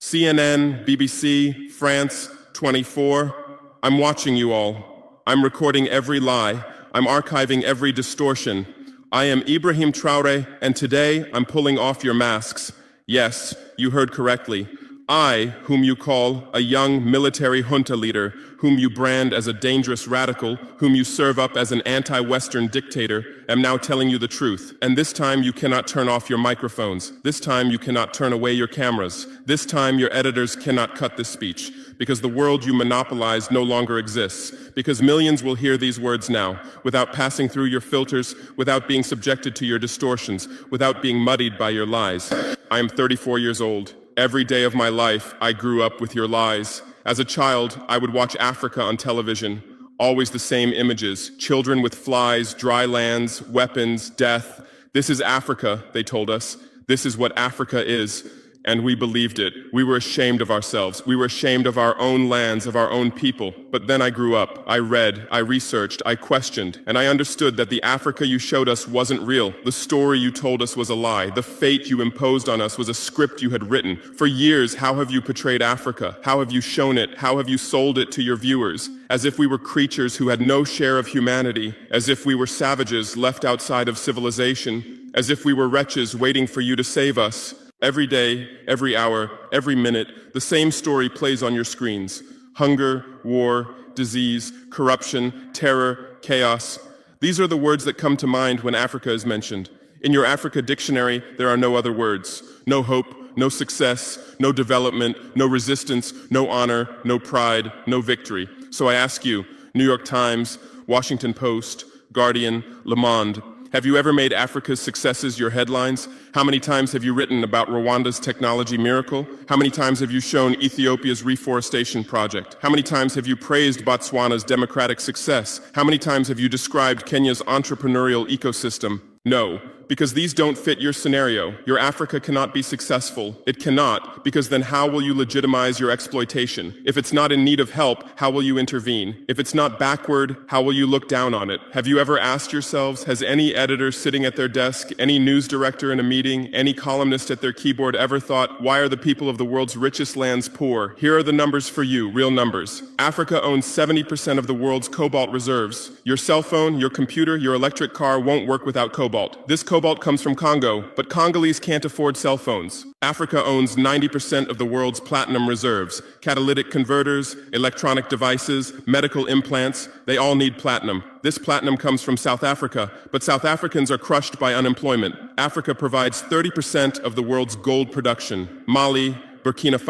CNN, BBC, France, 24. I'm watching you all. I'm recording every lie. I'm archiving every distortion. I am Ibrahim Traore, and today I'm pulling off your masks. Yes, you heard correctly. I, whom you call a young military junta leader, whom you brand as a dangerous radical, whom you serve up as an anti-Western dictator, am now telling you the truth. And this time you cannot turn off your microphones. This time you cannot turn away your cameras. This time your editors cannot cut this speech. Because the world you monopolize no longer exists. Because millions will hear these words now, without passing through your filters, without being subjected to your distortions, without being muddied by your lies. I am 34 years old. Every day of my life, I grew up with your lies. As a child, I would watch Africa on television. Always the same images. Children with flies, dry lands, weapons, death. This is Africa, they told us. This is what Africa is. And we believed it. We were ashamed of ourselves. We were ashamed of our own lands, of our own people. But then I grew up. I read, I researched, I questioned, and I understood that the Africa you showed us wasn't real. The story you told us was a lie. The fate you imposed on us was a script you had written. For years, how have you portrayed Africa? How have you shown it? How have you sold it to your viewers? As if we were creatures who had no share of humanity, as if we were savages left outside of civilization, as if we were wretches waiting for you to save us. Every day, every hour, every minute, the same story plays on your screens. Hunger, war, disease, corruption, terror, chaos. These are the words that come to mind when Africa is mentioned. In your Africa dictionary, there are no other words. No hope, no success, no development, no resistance, no honor, no pride, no victory. So I ask you, New York Times, Washington Post, Guardian, Le Monde, have you ever made Africa's successes your headlines? How many times have you written about Rwanda's technology miracle? How many times have you shown Ethiopia's reforestation project? How many times have you praised Botswana's democratic success? How many times have you described Kenya's entrepreneurial ecosystem? No, because these don't fit your scenario. Your Africa cannot be successful. It cannot, because then how will you legitimize your exploitation? If it's not in need of help, how will you intervene? If it's not backward, how will you look down on it? Have you ever asked yourselves, has any editor sitting at their desk, any news director in a meeting, any columnist at their keyboard ever thought, why are the people of the world's richest lands poor? Here are the numbers for you, real numbers. Africa owns 70% of the world's cobalt reserves. Your cell phone, your computer, your electric car won't work without cobalt. This cobalt comes from Congo, but Congolese can't afford cell phones. Africa owns 90% of the world's platinum reserves. Catalytic converters, electronic devices, medical implants, they all need platinum. This platinum comes from South Africa, but South Africans are crushed by unemployment. Africa provides 30% of the world's gold production. Mali, Burkina Faso,